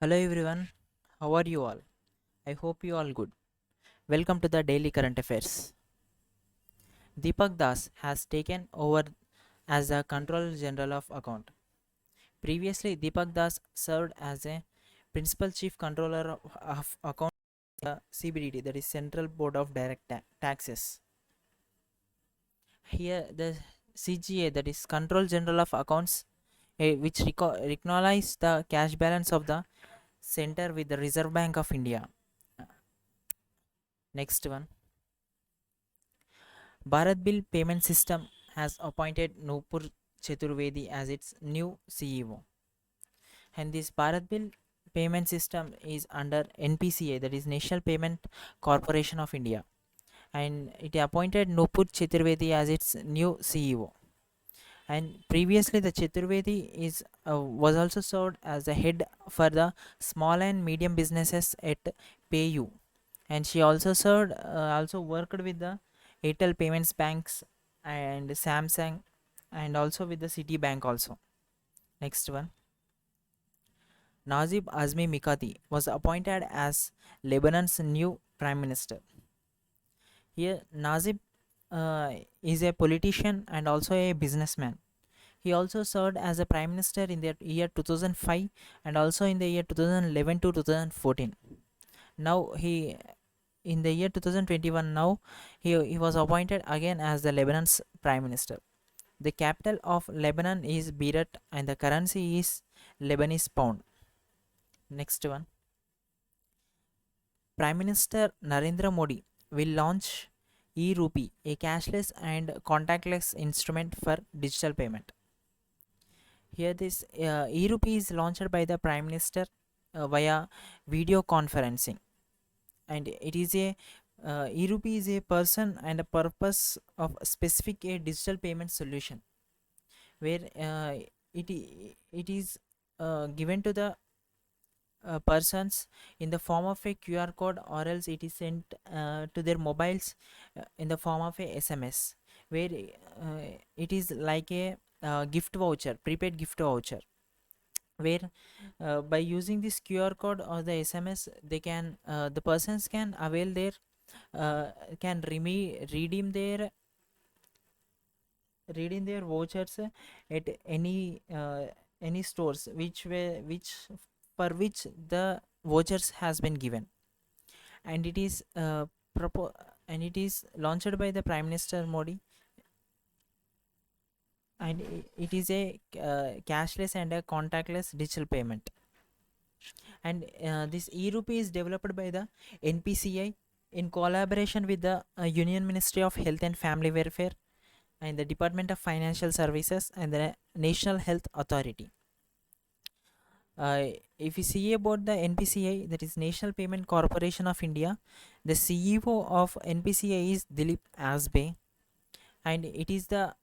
Hello everyone, how are you all? I hope you all good. Welcome to the Daily Current Affairs. Deepak Das has taken over as the Controller General of Account. Previously, Deepak Das served as a Principal Chief Controller of Account at the CBDT, that is Central Board of Direct Taxes. Here, the CGA, that is Control General of Accounts, which recognizes the cash balance of the center with the Reserve Bank of India. Next one. Bharat Bill Payment System has appointed Nupur Chaturvedi as its new CEO. And this Bharat Bill Payment System is under NPCI, that is National Payment Corporation of India. And it appointed Nupur Chaturvedi as its new CEO. And previously, the Chaturvedi was also served as the head for the small and medium businesses at PayU, and she also worked with the Airtel Payments Banks and Samsung, and also with the Citibank also. Next one. Nazib Azmi Mikati was appointed as Lebanon's new prime minister. Here, Nazib is a politician and also a businessman. He also served as a prime minister in the year 2005 and also in the year 2011 to 2014. Now in the year 2021, he was appointed again as the Lebanon's prime minister. The capital of Lebanon is Beirut and the currency is Lebanese pound. Next one. Prime Minister Narendra Modi will launch e-rupee, a cashless and contactless instrument for digital payment. Here this e-rupee is launched by the prime minister via video conferencing, and it is a e-rupee is a person and a purpose of specific a digital payment solution where it is given to the persons in the form of a QR code, or else it is sent to their mobiles in the form of a SMS, where it is like a gift voucher, prepaid gift voucher, where by using this QR code or the SMS, the persons can avail their can redeem their vouchers at any stores which for which the vouchers has been given. And it is launched by the Prime Minister Modi, and it is a cashless and a contactless digital payment. And this e-rupee is developed by the NPCI in collaboration with the Union Ministry of Health and Family Welfare and the Department of Financial Services and the National Health Authority. If you see about the NPCI, that is National Payment Corporation of India, the CEO of NPCI is Dilip Asbe, and it is the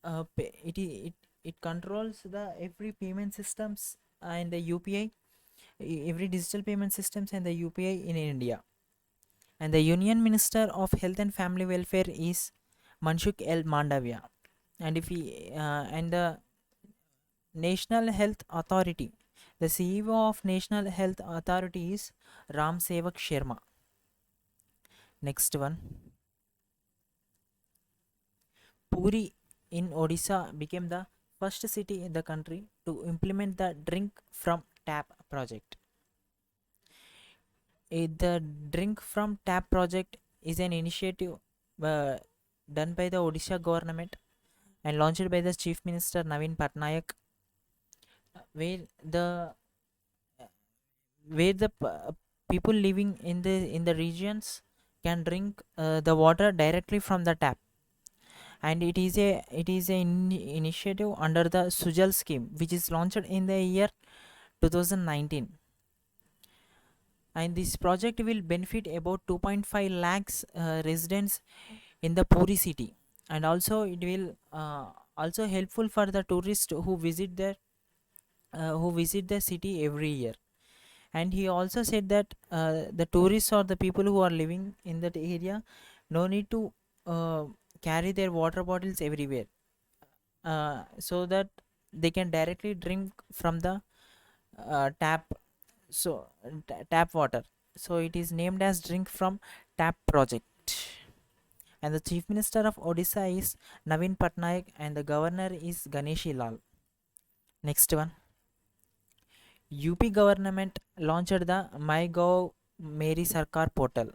it controls the every payment systems and the UPI, every digital payment systems and the UPI in India. And the Union Minister of Health and Family Welfare is Manshukh L Mandavia. And if we and the National Health Authority, the CEO of National Health Authority is Ram Sevak Sharma. Next one. Puri in Odisha became the first city in the country to implement the Drink from Tap project. The Drink from Tap project is an initiative uh, done by the Odisha government and launched by the Chief Minister Naveen Patnaik, where the people living in the regions can drink the water directly from the tap. And it is a initiative under the Sujal scheme, which is launched in the year 2019. And this project will benefit about 2.5 lakhs residents in the Puri city, and also it will also helpful for the tourists who visit the city every year. And he also said that the tourists or the people who are living in that area no need to carry their water bottles everywhere, so that they can directly drink from the tap So tap water. So it is named as Drink from Tap project. And the Chief Minister of Odisha is Naveen Patnaik and the Governor is Ganeshi Lal. Next one. UP government launched the MyGov Meri Sarkar portal.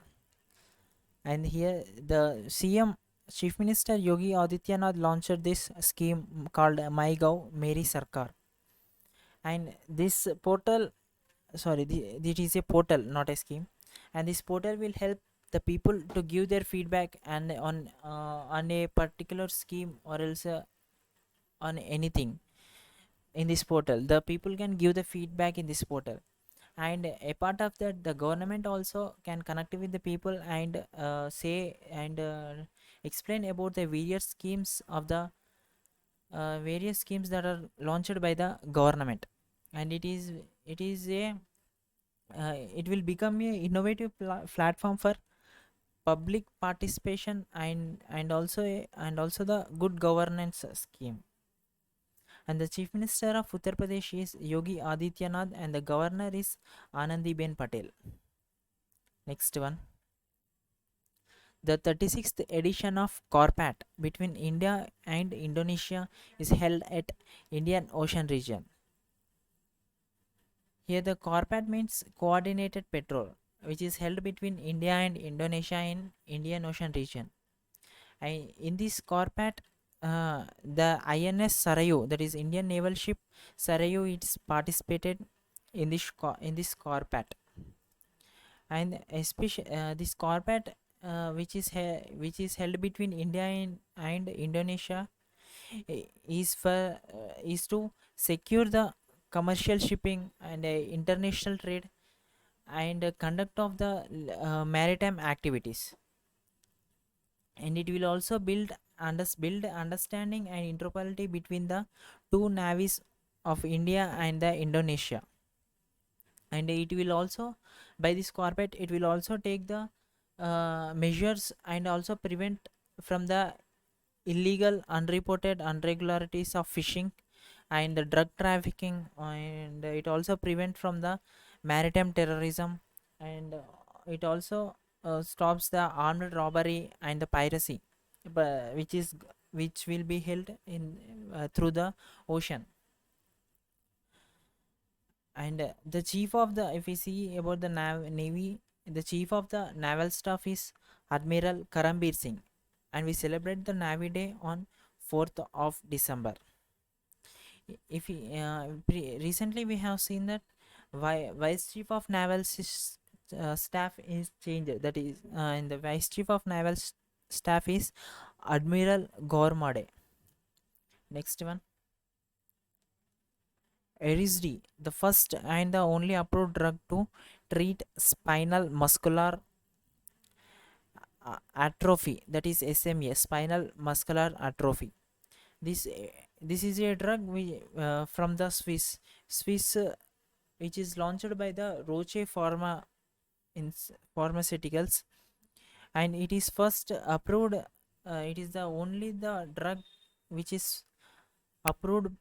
And here the CM Chief Minister Yogi Adityanath launched this scheme called MyGov Meri Sarkar. And this portal, sorry, this is a portal, not a scheme. And this portal will help the people to give their feedback and on a particular scheme or else on anything in this portal. The people can give the feedback in this portal, and a part of that the government also can connect with the people and say and explain about the various schemes that are launched by the government. And it is a it will become a innovative platform for public participation and also the good governance scheme. And the Chief Minister of Uttar Pradesh is Yogi Adityanath and the Governor is Anandiben Patel. Next one. The 36th edition of Corpat between India and Indonesia is held at Indian Ocean region. Here the Corpat means coordinated patrol, which is held between India and Indonesia in Indian Ocean region. And in this Corpat, the INS Sarayu, that is Indian naval ship Sarayu, it's participated in this Corpat. And especially this Corpat, which is held between India and Indonesia, is to secure the commercial shipping and international trade and conduct of the maritime activities. And it will also build understanding and interoperability between the two navies of India and the Indonesia. And it will also, by this corporate, it will also take the measures and also prevent from the illegal unreported irregularities of fishing and the drug trafficking, and it also prevent from the maritime terrorism. And it also stops the armed robbery and the piracy, which will be held in through the ocean. And the chief of the, if we see about the navy, the chief of the naval staff is Admiral Karambir Singh, and we celebrate the Navy Day on 4th of December. If we, recently we have seen that vice chief of naval staff is changed, that is in the vice chief of naval staff is Admiral Gormade. Next one. Erisd, the first and the only approved drug to treat spinal muscular atrophy, that is SMA, spinal muscular atrophy. This is a drug from the Swiss, which is launched by the Roche Pharmaceuticals, and it is first approved. It is the only the drug which is approved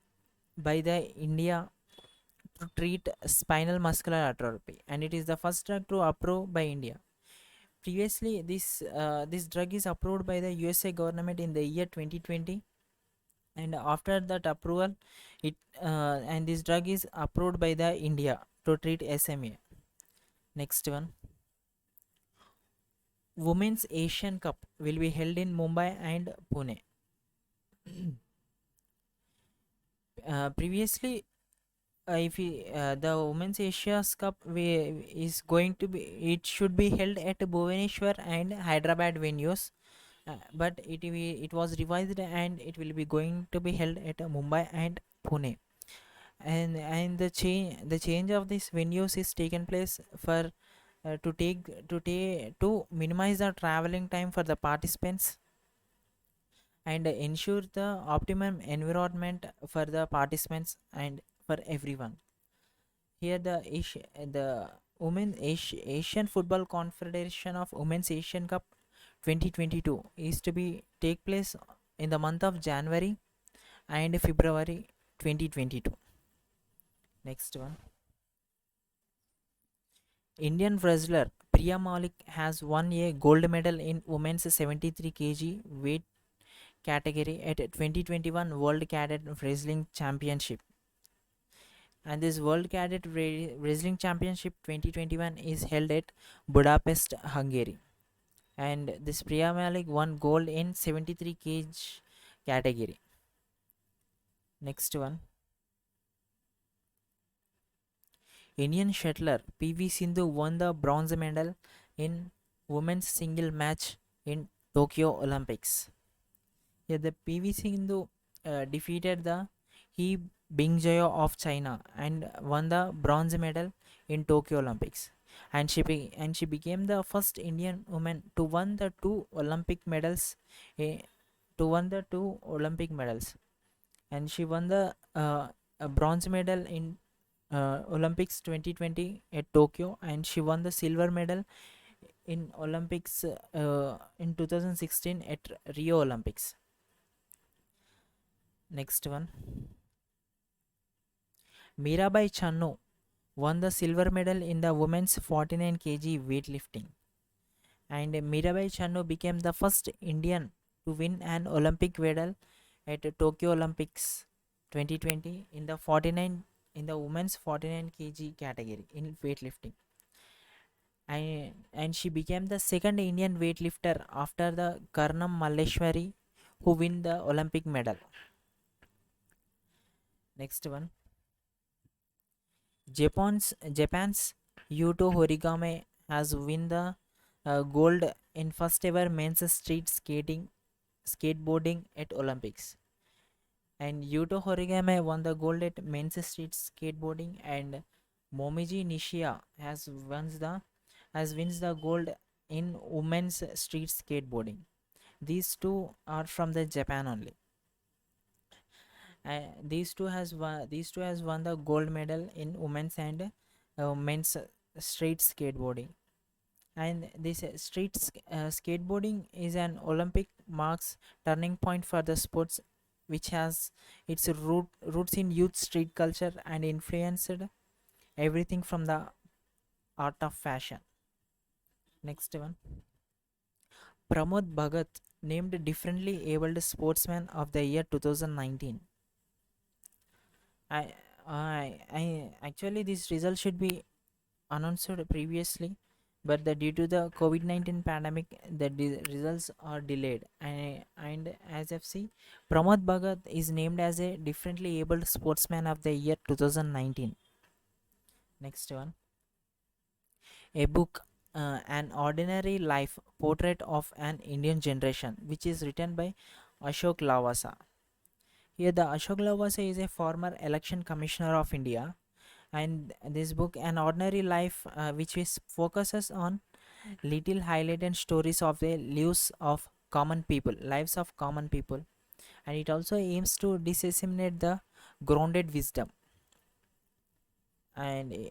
by the India to treat spinal muscular atrophy, and it is the first drug to approve by India. Previously, this drug is approved by the USA government in the year 2020, and after that approval, and this drug is approved by the India to treat SMA. Next one. Women's Asian Cup will be held in Mumbai and Pune. Previously, if the Women's Asia's Cup is going to be, it should be held at Bhubaneswar and Hyderabad venues, but it was revised and it will be going to be held at Mumbai and Pune. And the change of these venues is taken place for to minimize the traveling time for the participants and ensure the optimum environment for the participants and for everyone. Here the Asian Football Confederation of Women's Asian Cup 2022 is to be take place in the month of January and February 2022. Next one. Indian wrestler Priya Malik has won a gold medal in women's 73 kg weight category at 2021 World Cadet Wrestling Championship. And this World Cadet Wrestling Championship 2021 is held at Budapest, Hungary. And this Priya Malik won gold in 73 kg category. Next one. Indian shuttler PV Sindhu won the bronze medal in women's single match in Tokyo Olympics. Yeah, the PV Sindhu defeated the He Bingzhou of China and won the bronze medal in Tokyo Olympics. And she became the first Indian woman to win the two Olympic medals. eh, to won the two Olympic medals, and she won the a bronze medal in Olympics 2020 at Tokyo, and she won the silver medal in Olympics in 2016 at Rio Olympics. Next one. Mirabai Channu won the silver medal in the women's 49 kg weightlifting. And Mirabai Channu became the first Indian to win an Olympic medal at Tokyo Olympics 2020 in the 49 in the women's 49 kg category in weightlifting. And she became the second Indian weightlifter after the Karnam Malleshwari who win the Olympic medal. Next one. Japan's Yuto Horigame has won the gold in first ever men's street skateboarding at Olympics. And Yuto Horigame won the gold at men's street skateboarding, and Momiji Nishia has wins the gold in women's street skateboarding. These two are from the Japan only. These two has won the gold medal in women's and men's street skateboarding. And this skateboarding is an Olympic marks turning point for the sports, which has its roots in youth street culture and influenced everything from the art of fashion. Next one. Pramod Bhagat named differently abled sportsman of the year 2019. I, I actually this result should be announced previously, but due to the COVID-19 pandemic, the results are delayed. And as I've seen, Pramod Bhagat is named as a differently abled sportsman of the year 2019. Next one. A book, An Ordinary Life Portrait of an Indian Generation, which is written by Ashok Lavasa. Here, the Ashok Lavasa is a former election commissioner of India, and this book, An Ordinary Life, which is focuses on little highlighted stories of the lives of common people, and it also aims to disseminate the grounded wisdom. And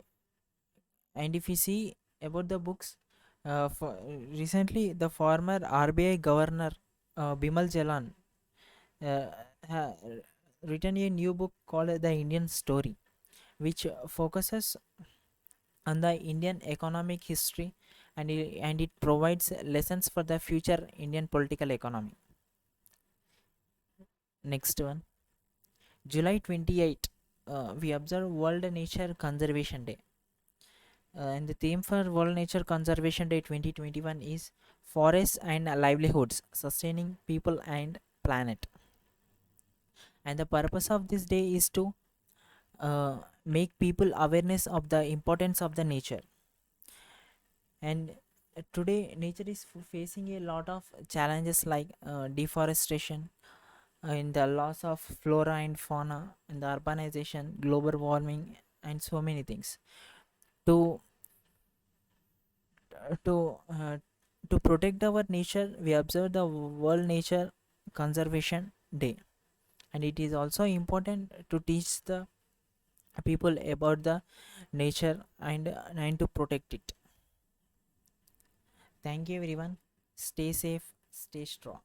if you see about the books, recently the former RBI governor Bimal Jalan uh, ha- written a new book called The Indian Story, which focuses on the Indian economic history, and it provides lessons for the future Indian political economy. Next one. July 28, we observe World Nature Conservation Day. And the theme for World Nature Conservation Day 2021 is Forests and Livelihoods, Sustaining People and Planet. And the purpose of this day is to make people awareness of the importance of the nature. And today nature is facing a lot of challenges like deforestation, and the loss of flora and fauna, and the urbanization, global warming, and so many things. To to uh, to protect our nature, we observe the World Nature Conservation Day, and it is also important to teach the people about the nature, and to protect it. Thank you everyone. Stay safe, stay strong.